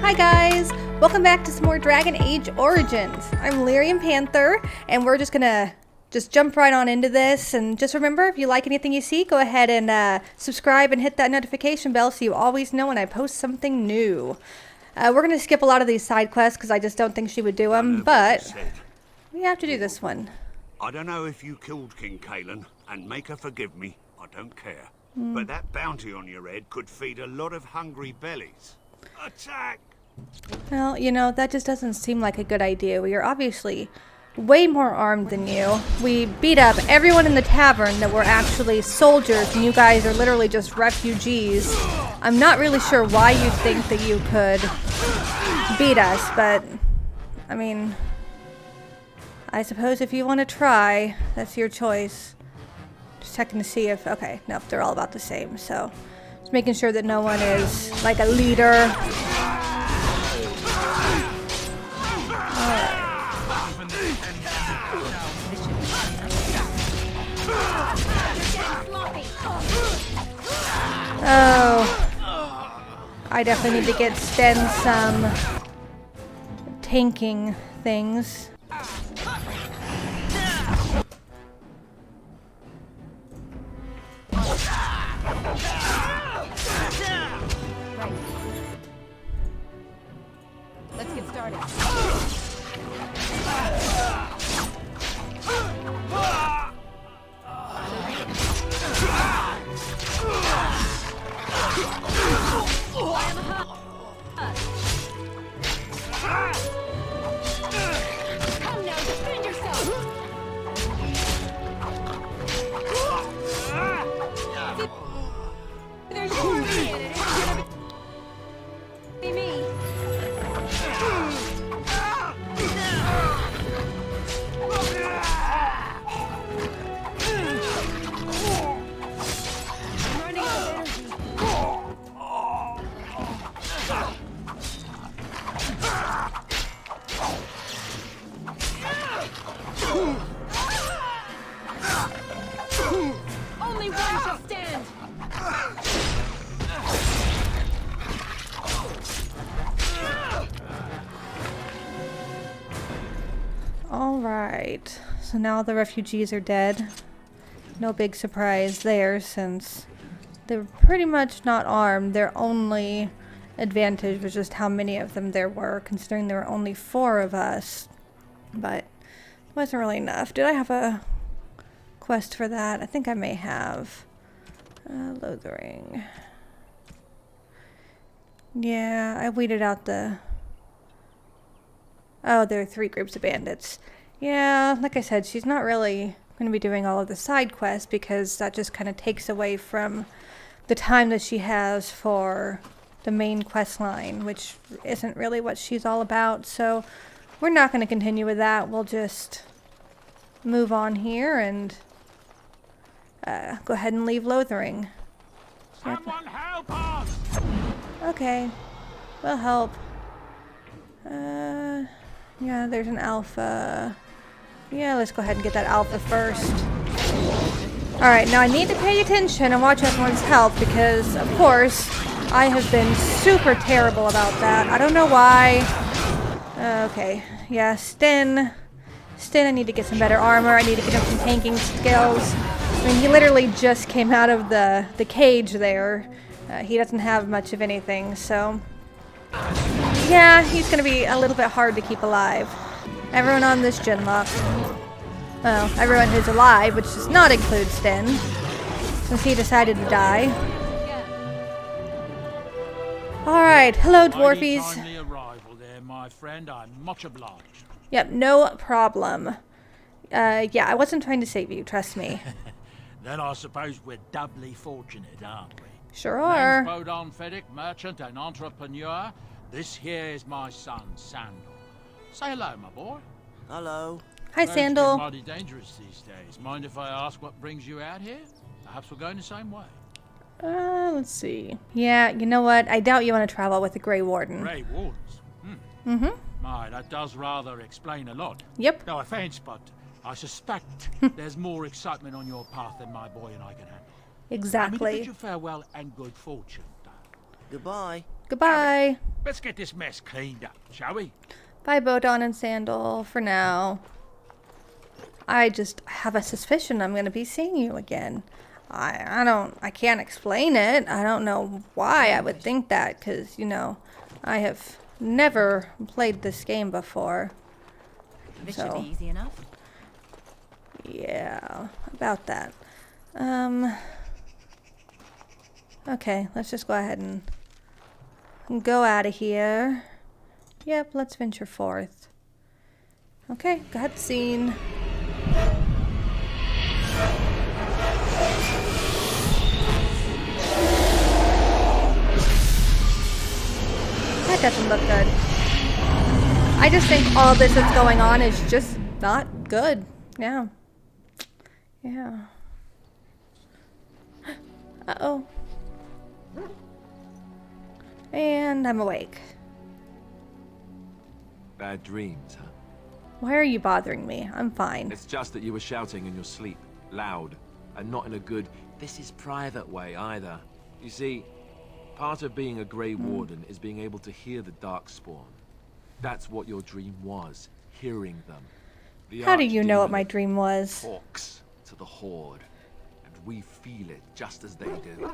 Hi guys! Welcome back to some more Dragon Age Origins. I'm Lyrian Panther, and we're just gonna jump right on into this. And just remember, if you like anything you see, go ahead and subscribe and hit that notification bell so you always know when I post something new. We're gonna skip a lot of these side quests because I just don't think she would do them, but we have to do this one. I don't know if you killed King Kalen, and make her forgive me, I don't care. But that bounty on your head could feed a lot of hungry bellies. Attack! Well, you know, that just doesn't seem like a good idea. We are obviously way more armed than you. We beat up everyone in the tavern that were actually soldiers, and you guys are literally just refugees. I'm not really sure why you think that you could beat us, but, I mean, I suppose if you want to try, that's your choice. Just checking to see if, okay, no, they're all about the same, so just making sure that no one is like a leader. Oh, I definitely need to get Sten some tanking things. Let's get started. Come now, defend yourself. There's more of me in it. It's gonna be me. Only one shall stand. All right, so now the refugees are dead. No big surprise there, since they're pretty much not armed. Their only advantage was just how many of them there were, considering there were only 4 of us. But it wasn't really enough. Did I have a quest for that? I think I may have. Lothering. Yeah, I weeded out the... Oh, there are 3 groups of bandits. Yeah, like I said, she's not really going to be doing all of the side quests because that just kind of takes away from the time that she has for the main quest line, which isn't really what she's all about. So we're not going to continue with that. We'll just move on here and go ahead and leave Lothering. Someone help us! Okay, we'll help. Yeah, there's an alpha. Yeah, let's go ahead and get that alpha first. Alright, now I need to pay attention and watch everyone's health because, of course, I have been super terrible about that. I don't know why. Okay, yeah, Sten, I need to get some better armor. I need to get him some tanking skills. I mean, he literally just came out of the cage there. He doesn't have much of anything, so... Yeah, he's going to be a little bit hard to keep alive. Everyone on this genlock. Well, everyone who's alive, which does not include Sten, since he decided to die. Alright, hello dwarfies. Timely arrival there, my friend. I'm much obliged. Yep, no problem. Yeah, I wasn't trying to save you, trust me. Then I suppose we're doubly fortunate, aren't we? Sure are. Name's Bodon Feddick, merchant and entrepreneur. This here is my son, Sandal. Say hello, my boy. Hello. Hi, Road's been Sandal. mighty dangerous these days. Mind if I ask what brings you out here? Perhaps we're going the same way. Let's see. Yeah, you know what? I doubt you want to travel with the Grey Warden. Grey Wardens. Mm-hmm. My, that does rather explain a lot. Yep. No offense, but I suspect there's more excitement on your path than my boy and I can handle. I mean, to Exactly. bid you farewell and good fortune, though. Goodbye. Goodbye. Let's get this mess cleaned up, shall we? Bye, Bodon and Sandal, for now. I just have a suspicion I'm going to be seeing you again. I can't explain it. I don't know why I would think that, because, you know, I have never played this game before. This should be easy enough. Yeah, about that. Okay, let's just go ahead and go out of here. Yep, let's venture forth. Okay, cutscene. That doesn't look good. I just think all this that's going on is just not good. Yeah. Yeah. Uh-oh. And I'm awake. Bad dreams, huh? Why are you bothering me? I'm fine. It's just that you were shouting in your sleep, loud, and not in a good, this is private way either. You see, part of being a Grey Warden is being able to hear the Darkspawn. That's what your dream was, hearing them. The How do you know what Archdemon my dream was? talks to the Horde, and we feel it just as they do.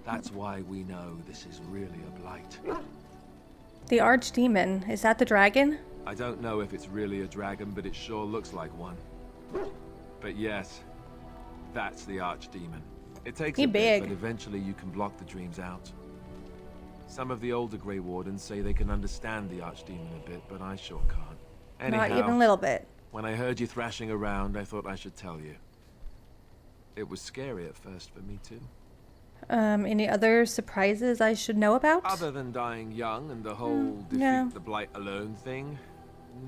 That's why we know this is really a blight. The Archdemon. Is that the dragon? I don't know if it's really a dragon, but it sure looks like one. But yes, that's the Archdemon. It takes He a big. bit, but eventually you can block the dreams out. Some of the older Grey Wardens say they can understand the Archdemon a bit, but I sure can't. Anyhow, Not even a little bit. when I heard you thrashing around, I thought I should tell you. It was scary at first for me too. Any other surprises I should know about? Other than dying young and the whole defeat no. the blight alone thing,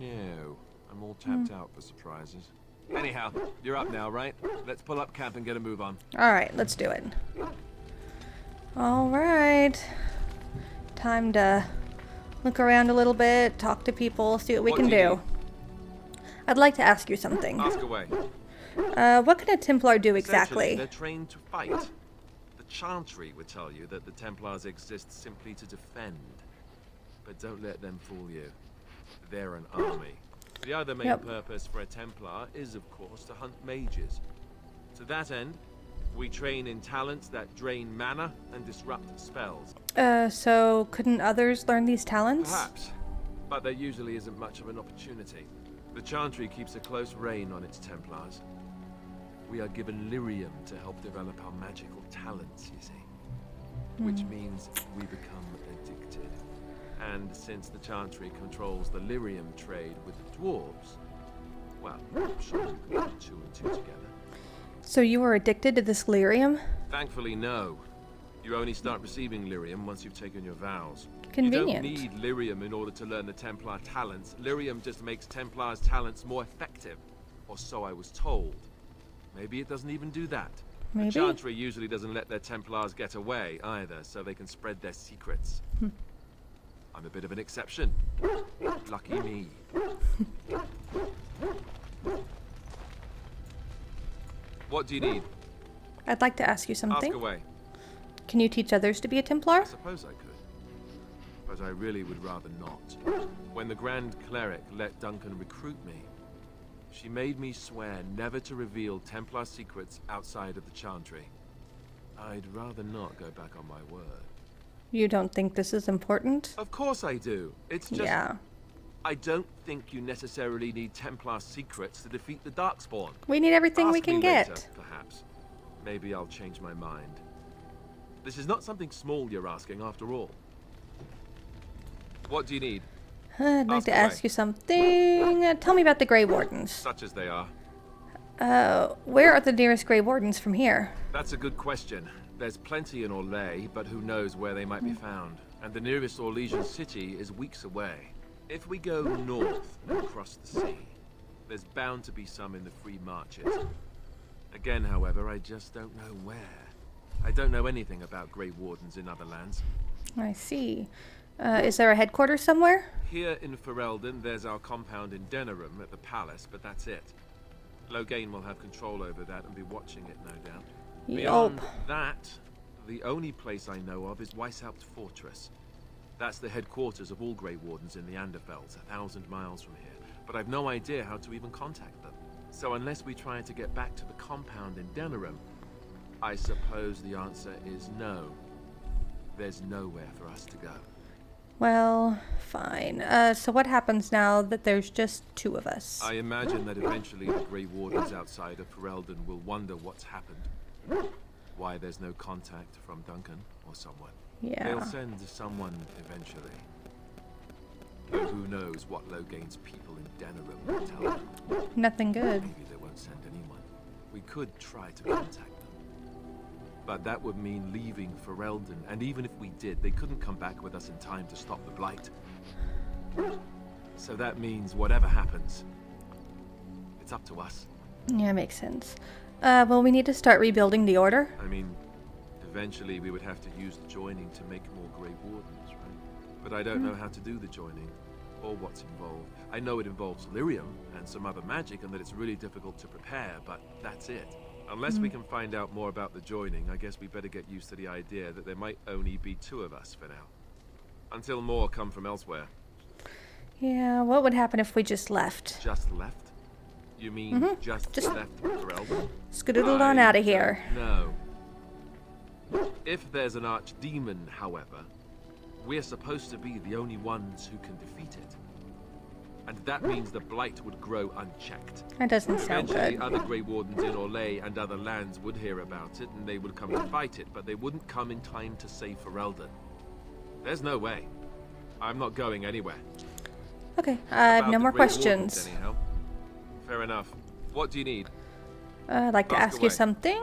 no. I'm all tapped out for surprises. Anyhow, you're up now, right? Let's pull up camp and get a move on. Alright, let's do it. Alright. Time to look around a little bit, talk to people, see what we can do. I'd like to ask you something. Ask away. What can a Templar do Essentially, exactly? they're trained to fight. The Chantry would tell you that the Templars exist simply to defend. But don't let them fool you. They're an army. The other main purpose for a Templar is, of course, to hunt mages. To that end, we train in talents that drain mana and disrupt spells. So couldn't others learn these talents? Perhaps, but there usually isn't much of an opportunity. The Chantry keeps a close rein on its Templars. We are given lyrium to help develop our magical talents, you see. Which means we become addicted. And since the Chantry controls the lyrium trade with the dwarves, well, I'm sure you can put 2 and 2 together. So you were addicted to this lyrium? Thankfully, no. You only start receiving lyrium once you've taken your vows. Convenient. You don't need lyrium in order to learn the Templar talents. Lyrium just makes Templars' talents more effective. Or so I was told. Maybe it doesn't even do that. Maybe. The Chantry usually doesn't let their Templars get away either, so they can spread their secrets. I'm a bit of an exception. Lucky me. What do you need? I'd like to ask you Ask something. away. Can you teach others to be a Templar? I suppose I could. But I really would rather not. When the Grand Cleric let Duncan recruit me, she made me swear never to reveal Templar secrets outside of the Chantry. I'd rather not go back on my word. You don't think this is important? Of course I do. It's just... Yeah. I don't think you necessarily need Templar secrets to defeat the Darkspawn. We need everything we Ask can me get. later, perhaps. Maybe I'll change my mind. This is not something small you're asking, after all. What do you need? I'd like Ask to away. ask you something. Tell me about the Grey Wardens. Such as they are. Where are the nearest Grey Wardens from here? That's a good question. There's plenty in Orlais, but who knows where they might be found. And the nearest Orlesian city is weeks away. If we go north and across the sea, there's bound to be some in the Free Marches. Again, however, I just don't know where. I don't know anything about Grey Wardens in other lands. I see. Is there a headquarters somewhere? Here in Ferelden, there's our compound in Denerim at the palace, but that's it. Loghain will have control over that and be watching it, no doubt. Beyond Yup. that, the only place I know of is Weishaupt Fortress. That's the headquarters of all Grey Wardens in the Anderfelds, 1,000 miles from here. But I've no idea how to even contact them. So unless we try to get back to the compound in Denerim, I suppose the answer is no. There's nowhere for us to go. Well, fine. So what happens now that there's just 2 of us? I imagine that eventually the Grey Wardens outside of Ferelden will wonder what's happened. Why there's no contact from Duncan or someone. Yeah. They'll send someone eventually. Though who knows what Loghain's people in Denerim will tell them. Nothing good. Maybe they won't send anyone. We could try to contact them. But that would mean leaving Ferelden, and even if we did, they couldn't come back with us in time to stop the Blight. So that means whatever happens, it's up to us. Yeah, makes sense. Well, we need to start rebuilding the Order. I mean, eventually we would have to use the joining to make more Grey Wardens, right? But I don't know how to do the joining, or what's involved. I know it involves lyrium and some other magic, and that it's really difficult to prepare, but that's it. Unless we can find out more about the joining, I guess we better get used to the idea that there might only be 2 of us for now. Until more come from elsewhere. Yeah, what would happen if we just left? Just left? You mean just left Ferelden? Skedoodled on out of here. No. If there's an archdemon, however, we're supposed to be the only ones who can defeat it. And that means the Blight would grow unchecked. That doesn't sound Eventually, good. other Grey Wardens in Orlais and other lands would hear about it, and they would come to fight it, but they wouldn't come in time to save Ferelden. There's no way. I'm not going anywhere. Okay, I have About no the more Grey Wardens, questions. anyhow. Fair enough. What do you need? I'd like to Ask ask you away. something.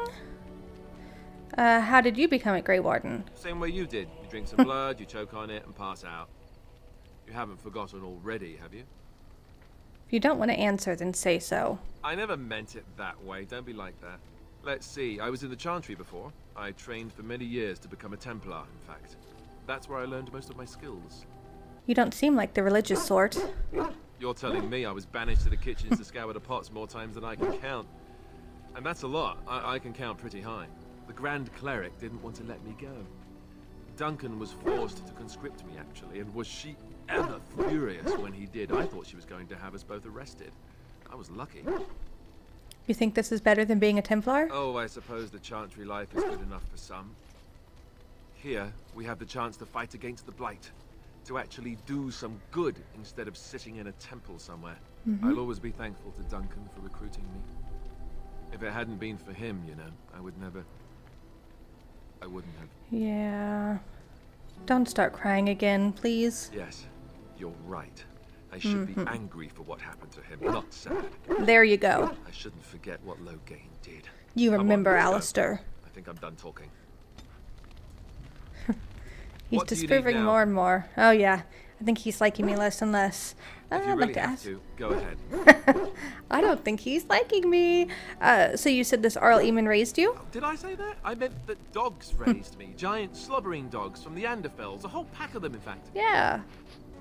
How did you become a Grey Warden? Same way you did. You drink some blood, you choke on it, and pass out. You haven't forgotten already, have you? If you don't want to answer, then say so. I never meant it that way. Don't be like that. Let's see. I was in the Chantry before. I trained for many years to become a Templar, in fact. That's where I learned most of my skills. You don't seem like the religious sort. You're telling me I was banished to the kitchens to scour the pots more times than I can count. And that's a lot. I can count pretty high. The Grand Cleric didn't want to let me go. Duncan was forced to conscript me, actually, and was she ever furious when he did. I thought she was going to have us both arrested. I was lucky. You think this is better than being a Templar? Oh, I suppose the Chantry life is good enough for some. Here, we have the chance to fight against the Blight. To actually do some good instead of sitting in a temple somewhere. I'll always be thankful to Duncan for recruiting me. If it hadn't been for him, you know, I wouldn't have. Yeah. Don't start crying again, please. Yes, you're right. I should be angry for what happened to him, not sad. There you go. I shouldn't forget what Loghain did. You Come on, remember let's go. Alistair. I think I'm done talking. He's What do you need disproving now? more and more. Oh yeah. I think he's liking me less and less. If you I'd really like to have ask. to, go ahead. I don't think he's liking me. So you said this Arl Eamon raised you? Did I say that? I meant that dogs raised me. Giant slobbering dogs from the Anderfelds. A whole pack of them, in fact. Yeah.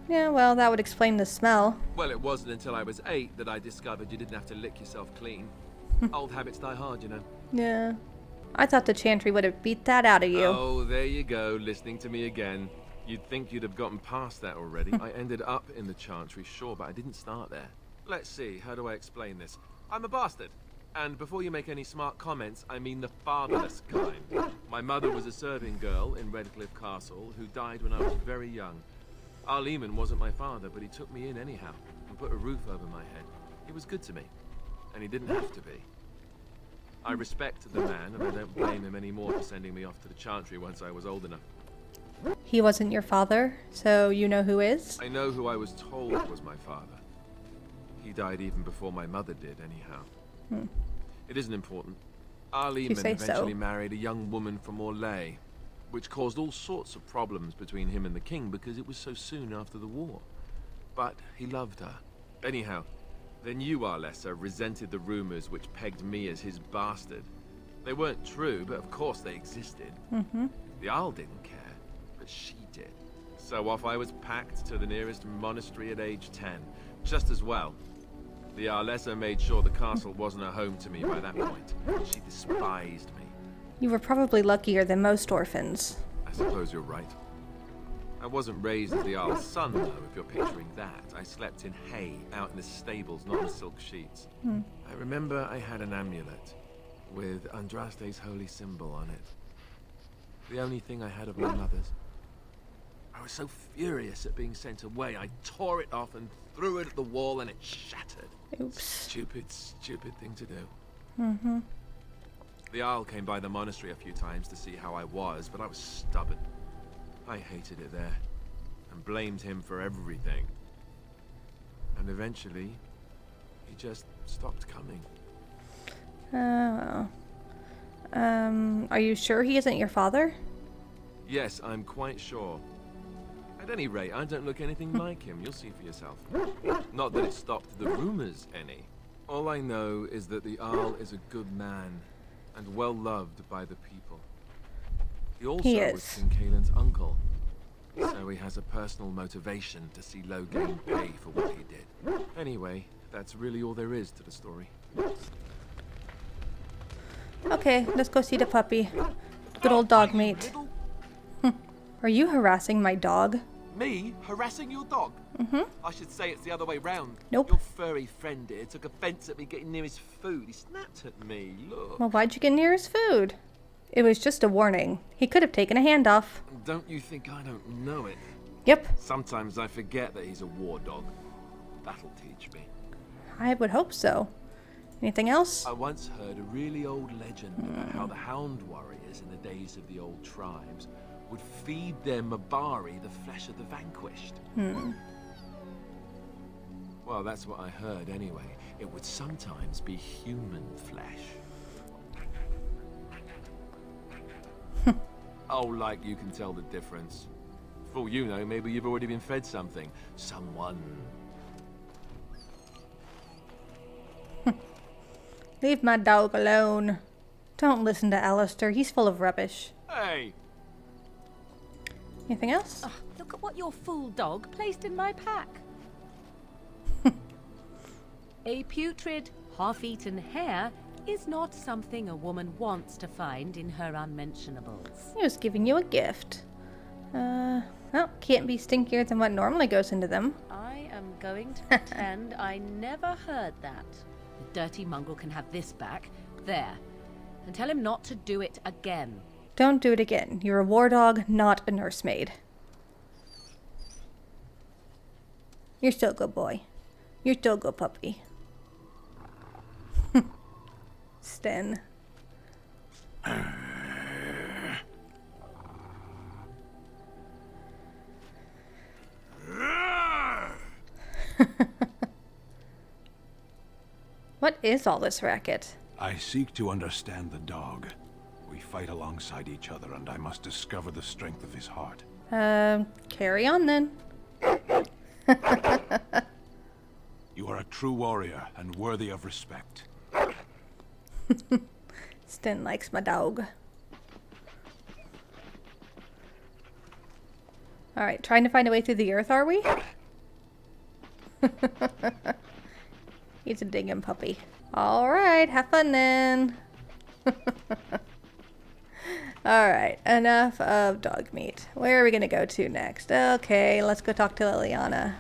Yeah, well, that would explain the smell. Well, it wasn't until I was 8 that I discovered you didn't have to lick yourself clean. Old habits die hard, you know. Yeah. I thought the Chantry would have beat that out of you. Oh, there you go, listening to me again. You'd think you'd have gotten past that already. I ended up in the Chantry, sure, but I didn't start there. Let's see, how do I explain this? I'm a bastard. And before you make any smart comments, I mean the fatherless kind. My mother was a serving girl in Redcliffe Castle who died when I was very young. Arl Eamon wasn't my father, but he took me in anyhow and put a roof over my head. He was good to me, and he didn't have to be. I respect the man, and I don't blame him anymore for sending me off to the Chantry once I was old enough. He wasn't your father, so you know who is? I know who I was told was my father. He died even before my mother did, anyhow. It isn't important. Arl You Eamon say so. eventually married a young woman from Orlais, which caused all sorts of problems between him and the king because it was so soon after the war. But he loved her. Anyhow, then you, Arlessa, resented the rumors which pegged me as his bastard. They weren't true, but of course they existed. The Arl didn't care, but she did. So off I was packed to the nearest monastery at age 10. Just as well. The Arlessa made sure the castle wasn't a home to me by that point. She despised me. You were probably luckier than most orphans. I suppose you're right. I wasn't raised as the Earl's son, though, if you're picturing that. I slept in hay, out in the stables, not in silk sheets. I remember I had an amulet with Andraste's holy symbol on it. The only thing I had of my mother's. I was so furious at being sent away, I tore it off and threw it at the wall and it shattered. Oops. Stupid, stupid thing to do. The Earl came by the monastery a few times to see how I was, but I was stubborn. I hated it there, and blamed him for everything. And eventually, he just stopped coming. Oh, well. Are you sure he isn't your father? Yes, I'm quite sure. At any rate, I don't look anything like him. You'll see for yourself. Not that it stopped the rumors any. All I know is that the Earl is a good man, and well loved by the people. He also was King Kaelin's uncle, so he has a personal motivation to see Loghain pay for what he did. Anyway, that's really all there is to the story. Okay, let's go see the puppy. Good old dog mate. Are you harassing my dog? Me? Harassing your dog? I should say it's the other way round. Nope. Your furry friend here took offense at me getting near his food. He snapped at me, look. Well, why'd you get near his food? It was just a warning. He could have taken a hand off. Don't you think I don't know it? Yep. Sometimes I forget that he's a war dog. That'll teach me. I would hope so. Anything else? I once heard a really old legend about how the hound warriors in the days of the old tribes would feed their Mabari the flesh of the vanquished. Well, that's what I heard anyway. It would sometimes be human flesh. Oh, like you can tell the difference. For all you know, maybe you've already been fed something. Someone. Leave my dog alone. Don't listen to Alistair. He's full of rubbish. Hey! Anything else? Oh, look at what your fool dog placed in my pack. A putrid, half-eaten hare is not something a woman wants to find in her unmentionables. He was giving you a gift. Well, can't be stinkier than what normally goes into them. I am going to pretend I never heard that. The dirty mongrel can have this back. There. And tell him not to do it again. Don't do it again. You're a war dog, not a nursemaid. You're still a good boy. You're still a good puppy. Sten. What is all this racket? I seek to understand the dog. We fight alongside each other, and I must discover the strength of his heart. Carry on then. You are a true warrior and worthy of respect. Sten likes my dog. Alright, trying to find a way through the earth, are we? He's a digging puppy. Alright, have fun then. Alright, enough of dog meat. Where are we gonna go to next? Okay, let's go talk to Liliana.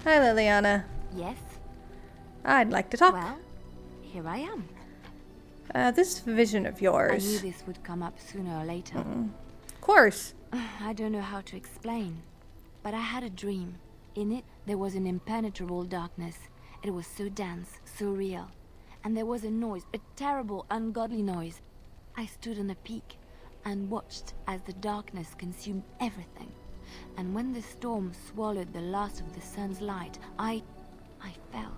Hi, Liliana. Yes? I'd like to talk. Well, here I am. This vision of I yours. knew this would come up sooner or later. Of course. I don't know how to explain, but I had a dream. In it, there was an impenetrable darkness. It was so dense, so real. And there was a noise, a terrible, ungodly noise. I stood on a peak and watched as the darkness consumed everything. And when the storm swallowed the last of the sun's light, I fell.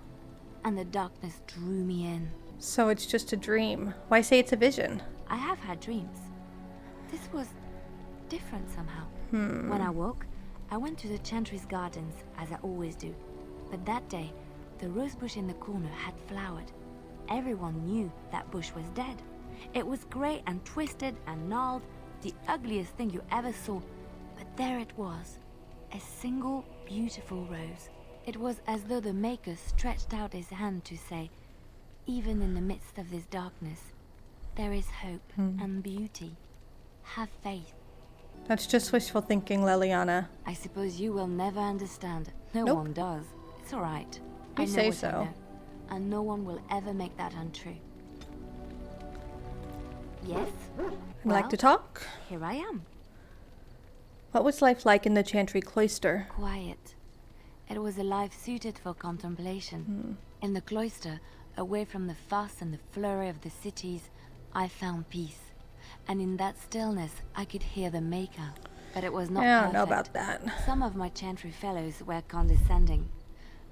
And the darkness drew me in. So it's just a dream. Why say it's a vision? I have had dreams. This was different somehow. When I woke, I went to the Chantry's gardens, as I always do. But that day, the rosebush in the corner had flowered. Everyone knew that bush was dead. It was grey and twisted and gnarled, the ugliest thing you ever saw. But there it was, a single beautiful rose. It was as though the Maker stretched out his hand to say, even in the midst of this darkness, There is hope and beauty. Have faith. That's just wishful thinking, Liliana. I suppose you will never understand. No Nope. one does. It's all right. You I know say what I so. know, and no one will ever make that untrue. Yes? I'd like to talk. Here I am. What was life like in the Chantry Cloister? Quiet. It was a life suited for contemplation. In the cloister, away from the fuss and the flurry of the cities, I found peace. And in that stillness, I could hear the Maker. But it was not I don't know perfect. about that. Some of my Chantry fellows were condescending.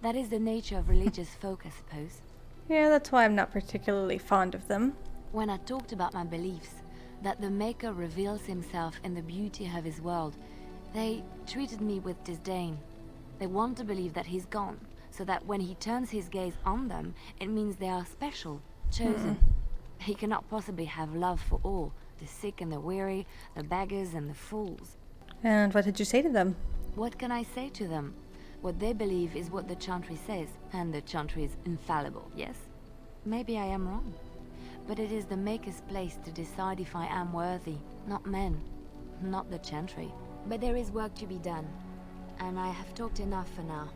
That is the nature of religious folk, I suppose. Yeah, that's why I'm not particularly fond of them. When I talked about my beliefs, that the Maker reveals himself in the beauty of his world, they treated me with disdain. They want to believe that he's gone, so that when he turns his gaze on them, it means they are special, chosen. He cannot possibly have love for all, the sick and the weary, the beggars and the fools. And what did you say to them? What can I say to them? What they believe is what the Chantry says, and the Chantry is infallible, yes? Maybe I am wrong. But it is the Maker's place to decide if I am worthy, not men, not the Chantry. But there is work to be done, and I have talked enough for now.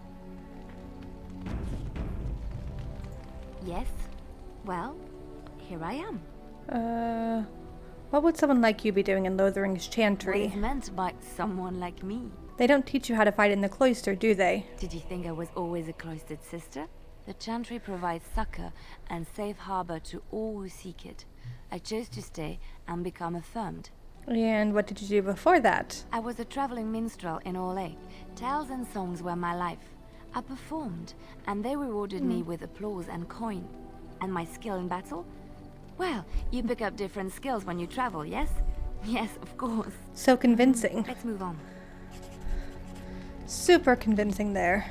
Yes? Well, here I am. What would someone like you be doing in Lothering's What Chantry? is meant by someone like me? They don't teach you how to fight in the cloister, do they? Did you think I was always a cloistered sister? The Chantry provides succor and safe harbor to all who seek it. I chose to stay and become affirmed. And what did you do before that? I was a traveling minstrel in Orlais. Tales and songs were my life. I performed, and they rewarded me with applause and coin. And my skill in battle? Well, you pick up different skills when you travel, yes? Yes, of course. So convincing. Let's move on. Super convincing there.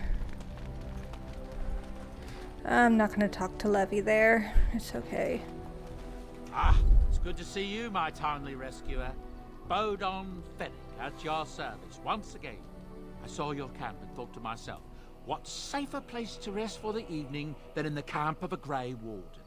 I'm not gonna talk to Levy there. It's okay. Ah, it's good to see you, my timely rescuer. Bodon Fennick at your service once again. I saw your camp and thought to myself, what safer place to rest for the evening than in the camp of a Grey Warden?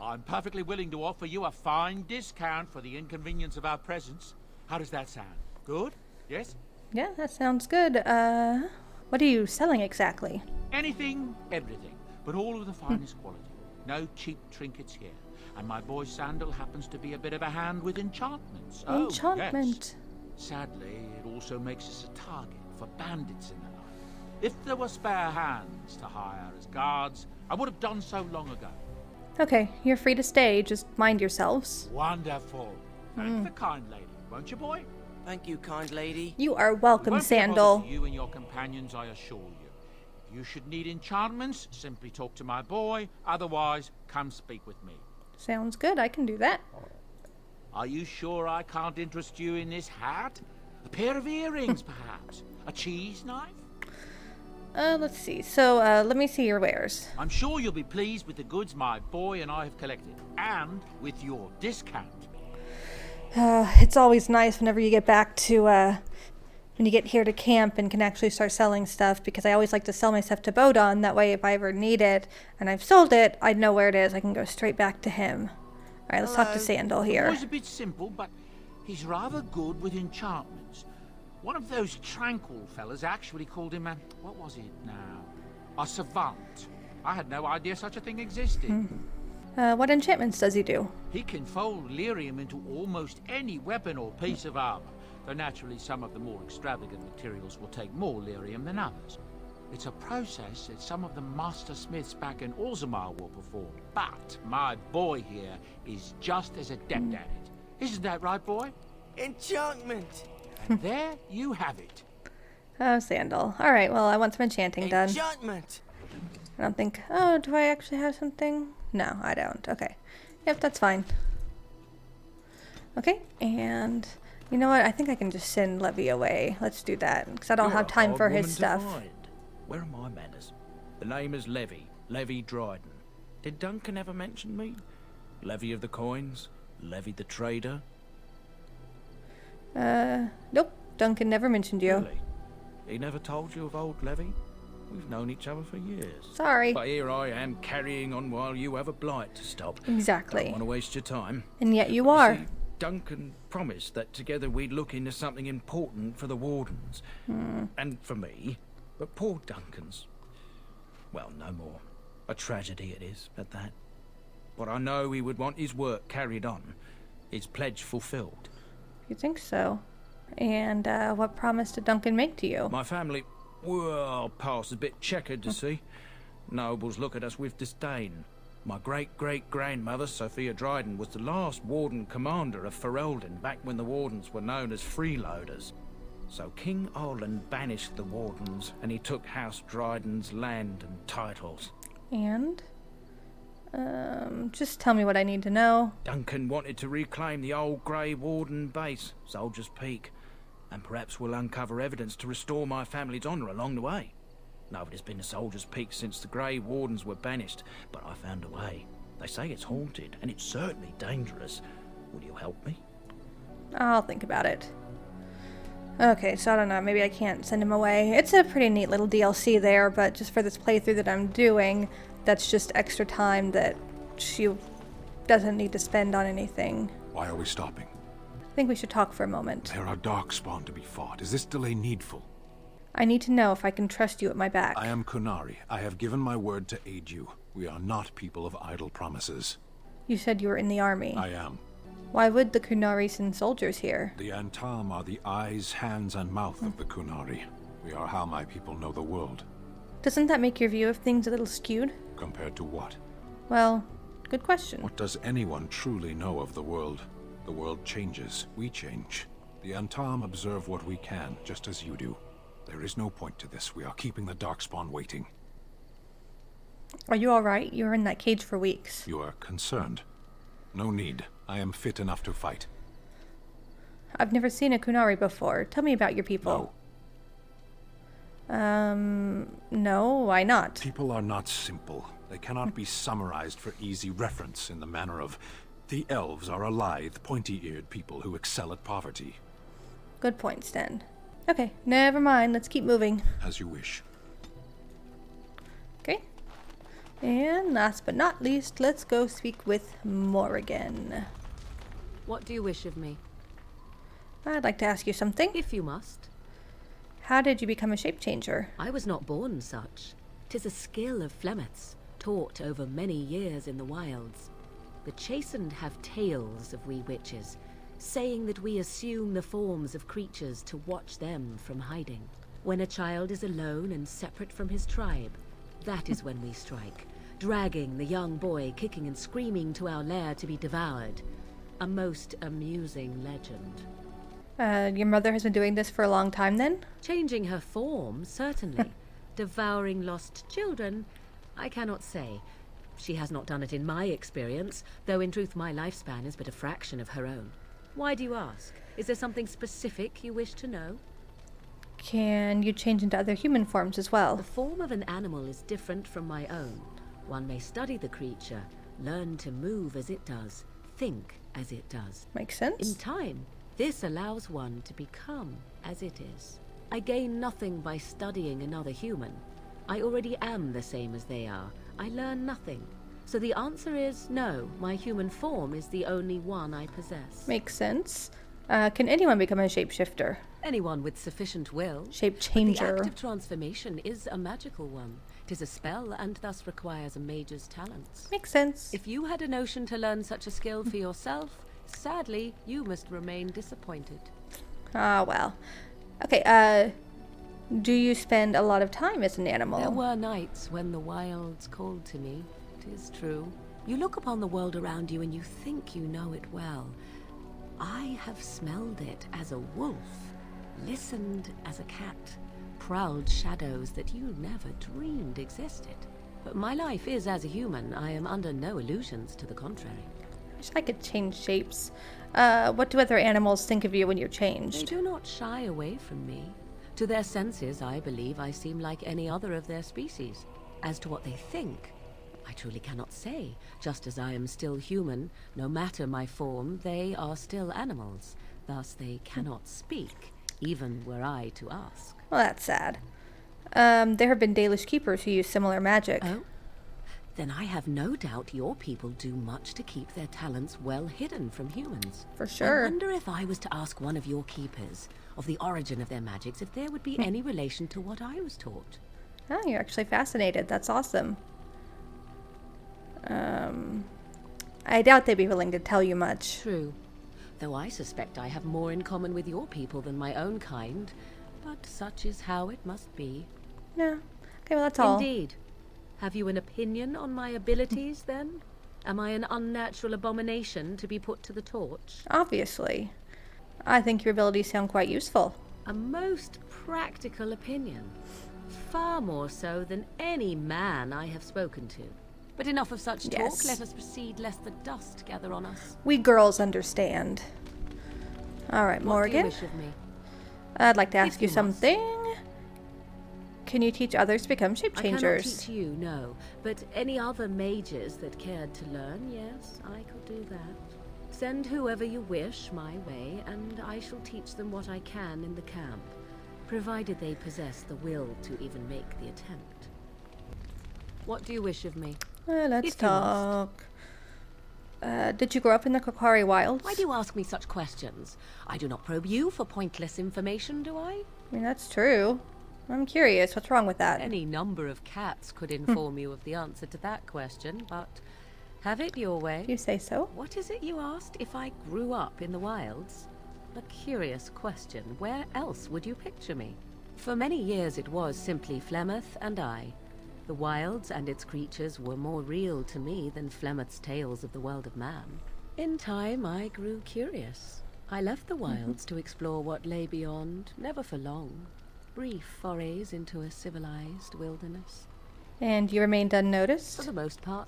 I'm perfectly willing to offer you a fine discount for the inconvenience of our presence. How does that sound? Good? Yes? Yeah, that sounds good. What are you selling exactly? Anything, everything, but all of the finest quality. No cheap trinkets here. And my boy Sandal happens to be a bit of a hand with enchantments. Oh, Enchantment. yes. Sadly, it also makes us a target for bandits in the like. If there were spare hands to hire as guards, I would have done so long ago. Okay, you're free to stay. Just mind yourselves. Wonderful. Thank the kind lady, won't you, boy? Thank you, kind lady. You are welcome, Won't be a bother Sandal. to you and your companions, I assure you. If you should need enchantments, simply talk to my boy. Otherwise, come speak with me. Sounds good. I can do that. Are you sure I can't interest you in this hat? A pair of earrings, perhaps? A cheese knife? Let's see. So, let me see your wares. I'm sure you'll be pleased with the goods my boy and I have collected, and with your discount. It's always nice whenever you get back to, when you get here to camp and can actually start selling stuff, because I always like to sell my stuff to Bodon. That way, if I ever need it and I've sold it, I know where it is. I can go straight back to him. Alright, let's talk to Sandal The here. boy's a bit simple, but he's rather good with enchantments. One of those tranquil fellas actually called him a... what was it now? A savant. I had no idea such a thing existed. What enchantments does he do? He can fold lyrium into almost any weapon or piece of armor, though naturally some of the more extravagant materials will take more lyrium than others. It's a process that some of the master smiths back in Outsmart will perform, but my boy here is just as adept at it. Isn't that right, boy? Enchantment! And there you have it. Oh, Sandal. Alright, well, I want some enchanting done. Enchantment! I don't think... Oh, do I actually have something? No, I don't. Okay. Yep, that's fine. Okay, and... You know what? I think I can just send Levy away. Let's do that, because I don't have time for his stuff. Where are my manners? The name is Levy. Levy Dryden. Did Duncan ever mention me? Levy of the coins? Levy the trader? Nope. Duncan never mentioned you. Really? He never told you of old Levy? We've known each other for years. Sorry. But here I am carrying on while you have a blight to stop. Exactly. Don't want to waste your time. And yet you You are. see, Duncan promised that together we'd look into something important for the Wardens. And for me. But poor Duncan's... well, no more. A tragedy it is, at that. But I know he would want his work carried on. His pledge fulfilled. You think so? And what promise did Duncan make to you? My family... well, past a bit checkered to see. Nobles look at us with disdain. My great-great-grandmother, Sophia Dryden, was the last Warden commander of Ferelden back when the Wardens were known as freeloaders. So King Orland banished the Wardens, and he took House Dryden's land and titles. And? Just tell me what I need to know. Duncan wanted to reclaim the old Grey Warden base, Soldier's Peak, and perhaps we'll uncover evidence to restore my family's honour along the way. Nobody's been to Soldier's Peak since the Grey Wardens were banished, but I found a way. They say it's haunted, and it's certainly dangerous. Will you help me? I'll think about it. Okay, so I don't know, maybe I can't send him away. It's a pretty neat little DLC there, but just for this playthrough that I'm doing, that's just extra time that she doesn't need to spend on anything. Why are we stopping? I think we should talk for a moment. There are darkspawn to be fought. Is this delay needful? I need to know if I can trust you at my back. I am Kunari. I have given my word to aid you. We are not people of idle promises. You said you were in the army. I am. Why would the Kunari send soldiers here? The Antam are the eyes, hands, and mouth of the Kunari. We are how my people know the world. Doesn't that make your view of things a little skewed? Compared to what? Well, good question. What does anyone truly know of the world? The world changes. We change. The Antam observe what we can, just as you do. There is no point to this. We are keeping the Darkspawn waiting. Are you alright? You were in that cage for weeks. You are concerned. No need. I am fit enough to fight. I've never seen a Kunari before. Tell me about your people. No, why not? People are not simple. They cannot be summarized for easy reference in the manner of... The elves are a lithe, pointy-eared people who excel at poverty. Good point, Sten. Okay, never mind. Let's keep moving. As you wish. Okay. And last but not least, let's go speak with Morrigan. What do you wish of me? I'd like to ask you something. If you must. How did you become a shape changer? I was not born such. 'Tis a skill of Flemeth's, taught over many years in the wilds. The chastened have tales of we witches, saying that we assume the forms of creatures to watch them from hiding. When a child is alone and separate from his tribe, that is when we strike, dragging the young boy kicking and screaming to our lair to be devoured. A most amusing legend. Your mother has been doing this for a long time then? Changing her form, certainly. Devouring lost children, I cannot say. She has not done it in my experience, though in truth my lifespan is but a fraction of her own. Why do you ask? Is there something specific you wish to know? Can you change into other human forms as well? The form of an animal is different from my own. One may study the creature, learn to move as it does, think as it does. Makes sense. In time, this allows one to become as it is. I gain nothing by studying another human. I already am the same as they are. I learn nothing. So the answer is no, my human form is the only one I possess. Makes sense. Can anyone become a shapeshifter? Anyone with sufficient will. Shape But changer. the act of transformation is a magical one. 'Tis a spell and thus requires a mage's talents. Makes sense. If you had a notion to learn such a skill for yourself, sadly, you must remain disappointed. Ah, well. Okay, do you spend a lot of time as an animal? There were nights when the wilds called to me, 'tis true. You look upon the world around you and you think you know it well. I have smelled it as a wolf, listened as a cat, prowled shadows that you never dreamed existed. But my life is as a human. I am under no illusions to the contrary. I wish I could change shapes. What do other animals think of you when you're They changed? do not shy away from me. To their senses, I believe I seem like any other of their species. As to what they think, I truly cannot say. Just as I am still human, no matter my form, they are still animals. Thus they cannot speak, even were I to ask. Well, that's sad. There have been Dalish keepers who use similar magic. Oh? Then I have no doubt your people do much to keep their talents well hidden from humans. For sure. I wonder if I was to ask one of your keepers of the origin of their magics, if there would be any relation to what I was taught. Oh, you're actually fascinated. That's awesome. I doubt they'd be willing to tell you much. True. Though I suspect I have more in common with your people than my own kind. But such is how it must be. Yeah. Okay, well, that's all. Indeed. Have you an opinion on my abilities, then? Am I an unnatural abomination to be put to the torch? Obviously. I think your abilities sound quite useful. A most practical opinion. Far more so than any man I have spoken to. But enough of such talk. Yes. Let us proceed, lest the dust gather on us. We girls understand. All right, Morgan. What do you wish of me? I'd like to ask If you you must. something. Can you teach others to become shape I cannot changers? teach you, no. But any other mages that cared to learn, yes, I could do that. Send whoever you wish my way, and I shall teach them what I can in the camp, provided they possess the will to even make the attempt. What do you wish of me? Let's If you must. talk. Did you grow up in the Kokari Wilds? Why do you ask me such questions? I do not probe you for pointless information, do I? I mean, that's true. I'm curious. What's wrong with that? Any number of cats could inform you of the answer to that question, but have it your way. If you say so. What is it you asked if I grew up in the wilds? A curious question. Where else would you picture me? For many years it was simply Flemeth and I. The wilds and its creatures were more real to me than Flemeth's tales of the world of man. In time I grew curious. I left the wilds to explore what lay beyond, never for long. Brief forays into a civilized wilderness. And you remained unnoticed? For the most part.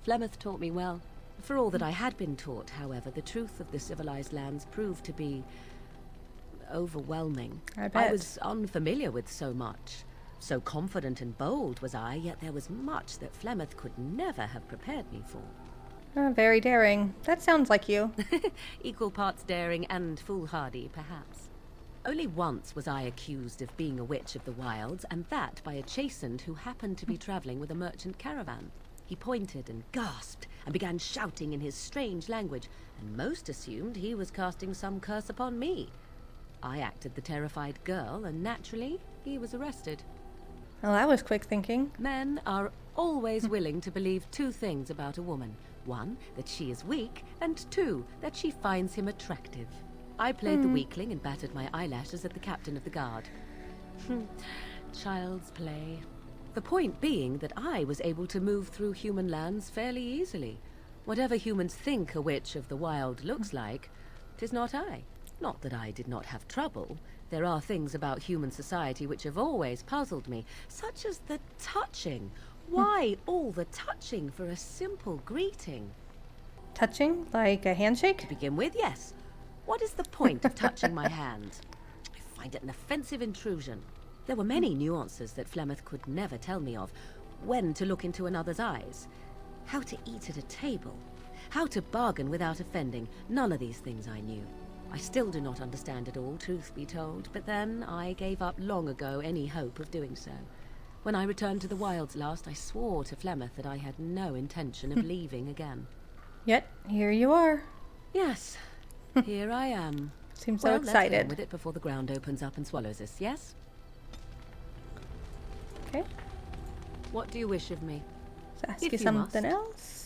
Flemeth taught me well. For all that I had been taught, however, the truth of the civilized lands proved to be overwhelming. I bet. I was unfamiliar with so much. So confident and bold was I, yet there was much that Flemeth could never have prepared me for. Very daring. That sounds like you. Equal parts daring and foolhardy, perhaps. Only once was I accused of being a witch of the wilds, and that by a chastened who happened to be traveling with a merchant caravan. He pointed and gasped, and began shouting in his strange language, and most assumed he was casting some curse upon me. I acted the terrified girl, and naturally, he was arrested. Well, that was quick thinking. Men are always willing to believe two things about a woman. One, that she is weak, and two, that she finds him attractive. I played the weakling and battered my eyelashes at the captain of the guard. Child's play. The point being that I was able to move through human lands fairly easily. Whatever humans think a witch of the wild looks like, 'tis not I. Not that I did not have trouble. There are things about human society which have always puzzled me, such as the touching. Why all the touching for a simple greeting? Touching? Like a handshake? To begin with, yes. What is the point of touching my hand? I find it an offensive intrusion. There were many nuances that Flemeth could never tell me of. When to look into another's eyes. How to eat at a table. How to bargain without offending. None of these things I knew. I still do not understand it all, truth be told, but then I gave up long ago any hope of doing so. When I returned to the wilds last, I swore to Flemeth that I had no intention of leaving again. Yet, here you are. Yes, here I am. Seems so Well, let's get on excited. with it before the ground opens up and swallows us, yes? Okay. What do you wish of me? Let's ask If you you something must. else.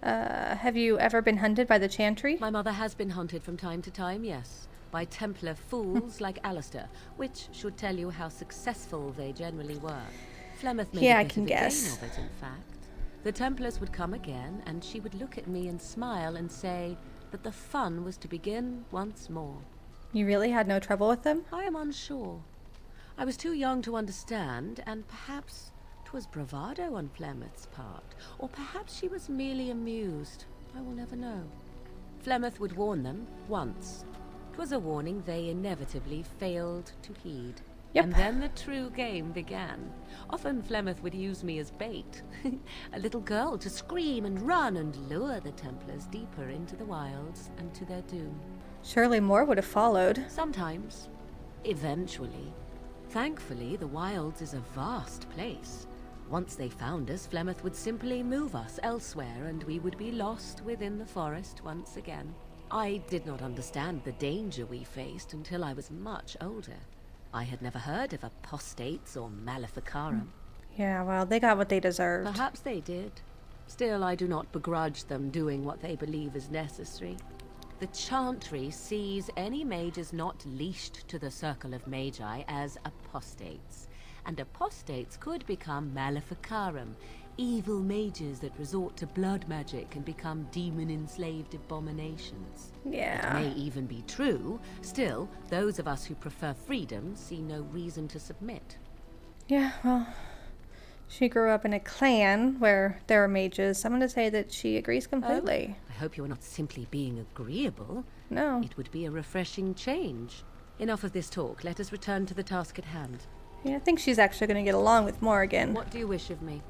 Have you ever been hunted by the Chantry? My mother has been hunted from time to time, yes, by Templar fools like Alistair, which should tell you how successful they generally were. Flemeth made Yeah, a I bit can of a guess. game of it, in fact. The Templars would come again, and she would look at me and smile and say that the fun was to begin once more. You really had no trouble with them? I am unsure. I was too young to understand, and perhaps 'twas bravado on Flemeth's part, or perhaps she was merely amused. I will never know. Flemeth would warn them once. 'Twas a warning they inevitably failed to heed. Yep. And then the true game began. Often Flemeth would use me as bait. A little girl to scream and run and lure the Templars deeper into the wilds and to their doom. Surely more would have followed. Sometimes. Eventually. Thankfully, the wilds is a vast place. Once they found us, Flemeth would simply move us elsewhere and we would be lost within the forest once again. I did not understand the danger we faced until I was much older. I had never heard of apostates or maleficarum. Yeah, well, they got what they deserved. Perhaps they did. Still, I do not begrudge them doing what they believe is necessary. The Chantry sees any mages not leashed to the Circle of Magi as apostates. And apostates could become maleficarum, evil mages that resort to blood magic and become demon-enslaved abominations. Yeah. It may even be true. Still, those of us who prefer freedom see no reason to submit. Yeah, well, she grew up in a clan where there are mages. I'm going to say that she agrees completely. I hope you are not simply being agreeable. No. It would be a refreshing change. Enough of this talk. Let us return to the task at hand. Yeah, I think she's actually going to get along with Morrigan. What do you wish of me?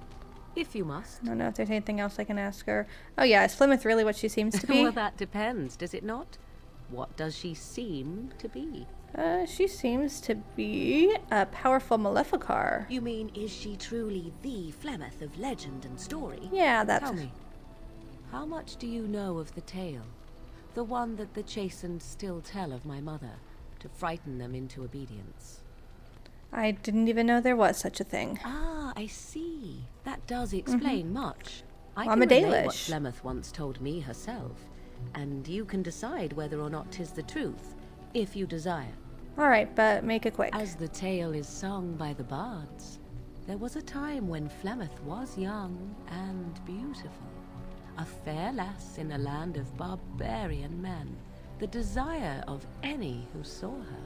If you must. I don't know if there's anything else I can ask her. Oh yeah, is Flemeth really what she seems to be? Well, that depends, does it not? What does she seem to be? She seems to be a powerful Maleficar. You mean, is she truly the Flemeth of legend and story? Yeah, that's... Tell me, how much do you know of the tale? The one that the Chastened still tell of my mother, to frighten them into obedience. I didn't even know there was such a thing. Ah, I see. That does explain much. I I'm can a relate what Dalish. Flemeth once told me herself, and you can decide whether or not 'tis the truth, if you desire. Alright, but make it quick. As the tale is sung by the bards, there was a time when Flemeth was young and beautiful. A fair lass in a land of barbarian men, the desire of any who saw her.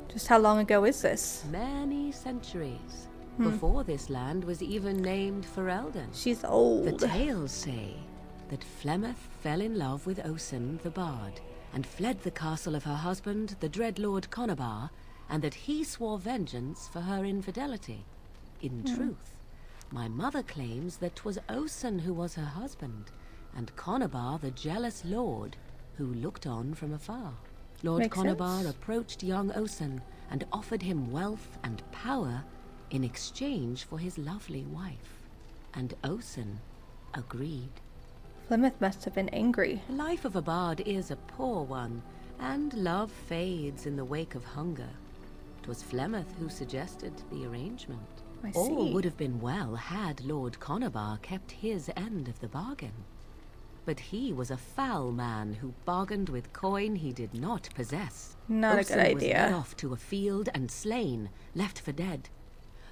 Just how long ago is this? Many centuries. Before this land was even named Ferelden. She's old. The tales say that Flemeth fell in love with Osen the bard, and fled the castle of her husband, the dread Lord Conabar, and that he swore vengeance for her infidelity. In truth, my mother claims that 'twas Osen who was her husband, and Conabar the jealous lord who looked on from afar. Lord Makes Conabar sense. approached young Osen and offered him wealth and power in exchange for his lovely wife. And Osen agreed. Flemeth must have been angry. The life of a bard is a poor one, and love fades in the wake of hunger. 'Twas Flemeth who suggested the arrangement. I All see. would have been well had Lord Conabar kept his end of the bargain. But he was a foul man who bargained with coin he did not possess. Not a Osen good was led idea. off to a field and slain, left for dead.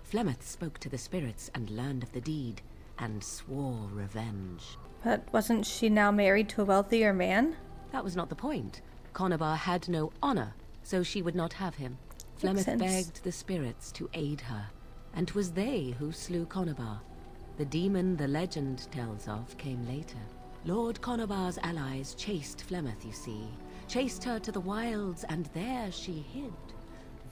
Flemeth spoke to the spirits and learned of the deed, and swore revenge. But wasn't she now married to a wealthier man? That was not the point. Conabar had no honor, so she would not have him. Makes Flemeth sense. begged the spirits to aid her, and 'twas they who slew Conabar. The demon the legend tells of came later. Lord Conabar's allies chased Flemeth, you see. Chased her to the wilds, and there she hid.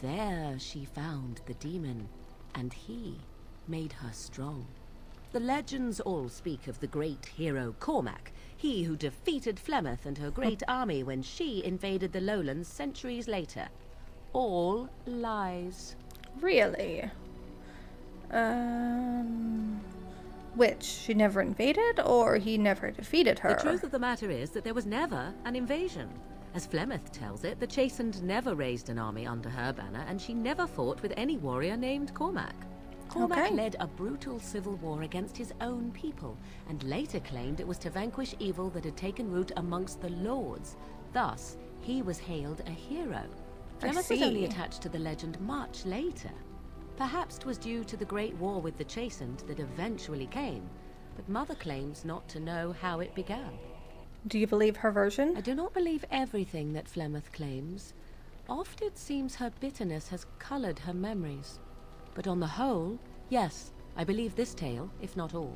There she found the demon, and he made her strong. The legends all speak of the great hero Cormac, he who defeated Flemeth and her great army when she invaded the lowlands centuries later. All lies. Really? Which? She never invaded, or he never defeated her? The truth of the matter is that there was never an invasion. As Flemeth tells it, the Chastened never raised an army under her banner, and she never fought with any warrior named Cormac. Cormac Okay. led a brutal civil war against his own people, and later claimed it was to vanquish evil that had taken root amongst the lords. Thus, he was hailed a hero. I Flemeth was only see. attached to the legend much later. Perhaps 'twas due to the great war with the Chastened that eventually came, but Mother claims not to know how it began. Do you believe her version? I do not believe everything that Flemeth claims. Oft it seems her bitterness has colored her memories. But on the whole, yes, I believe this tale, if not all.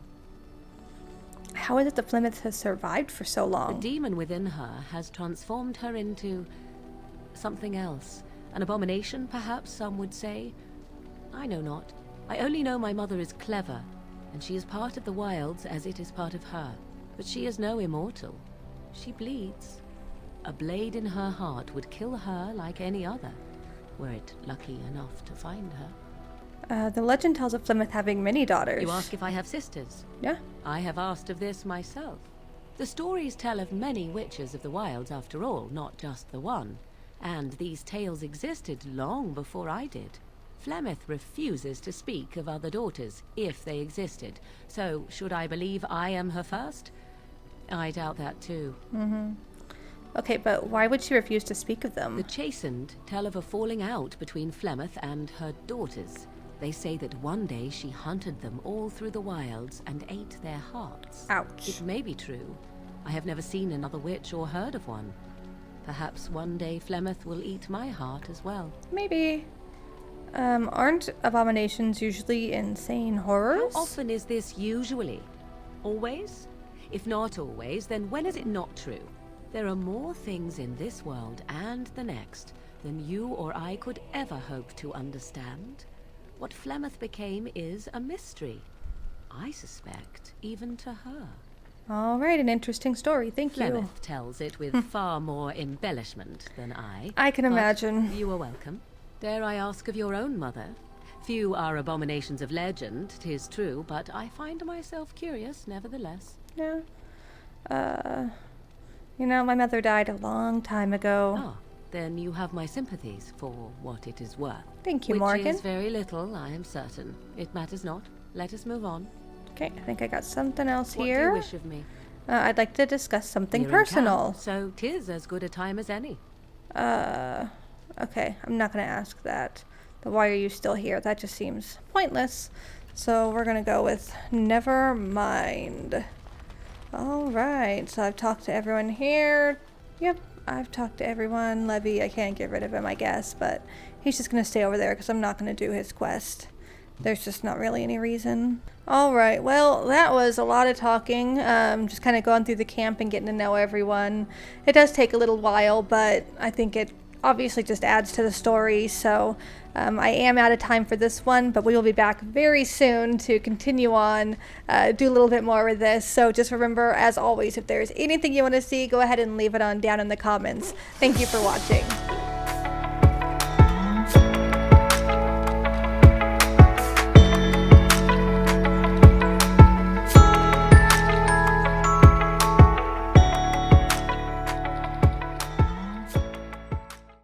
How is it that Flemeth has survived for so The long? demon within her has transformed her into something else. An abomination, perhaps some would say. I know not. I only know my mother is clever, and she is part of the wilds as it is part of her. But she is no immortal. She bleeds. A blade in her heart would kill her like any other. were it lucky enough to find her. The legend tells of Plymouth having many daughters. You ask if I have sisters? Yeah. I have asked of this myself. The stories tell of many witches of the wilds after all, not just the one. And these tales existed long before I did. Flemeth refuses to speak of other daughters, if they existed. So, should I believe I am her first? I doubt that too. Okay, but why would she refuse to speak of them? The Chastened tell of a falling out between Flemeth and her daughters. They say that one day she hunted them all through the wilds and ate their hearts. Ouch. It may be true. I have never seen another witch or heard of one. Perhaps one day Flemeth will eat my heart as well. Maybe. Aren't abominations usually insane horrors? How often is this usually? Always? If not always, then when is it not true? There are more things in this world and the next than you or I could ever hope to understand. What Flemeth became is a mystery. I suspect, even to her. All right, an interesting story. Thank you. Flemeth tells it with far more embellishment than I. I can but imagine. You are welcome. Dare I ask of your own mother? Few are abominations of legend, 'tis true, but I find myself curious nevertheless. Yeah. You know, my mother died a long time ago. Ah, then you have my sympathies for what it is worth. Thank you, Which Morgan. is very little, I am certain. It matters not. Let us move on. Okay, I think I got something else What here. do you wish of me? I'd like to discuss something We're in personal. camp, so 'tis as good a time as any. Okay, I'm not going to ask that. But why are you still here? That just seems pointless. So we're going to go with never mind. Alright, so I've talked to everyone here. Yep, I've talked to everyone. Levy, I can't get rid of him, I guess, but he's just going to stay over there because I'm not going to do his quest. There's just not really any reason. Alright, well, that was a lot of talking. Just kind of going through the camp and getting to know everyone. It does take a little while, but I think it obviously just adds to the story, so I am out of time for this one, but we will be back very soon to continue on, do a little bit more with this. So just remember, as always, if there's anything you want to see, go ahead and leave it on down in the comments. Thank you for watching.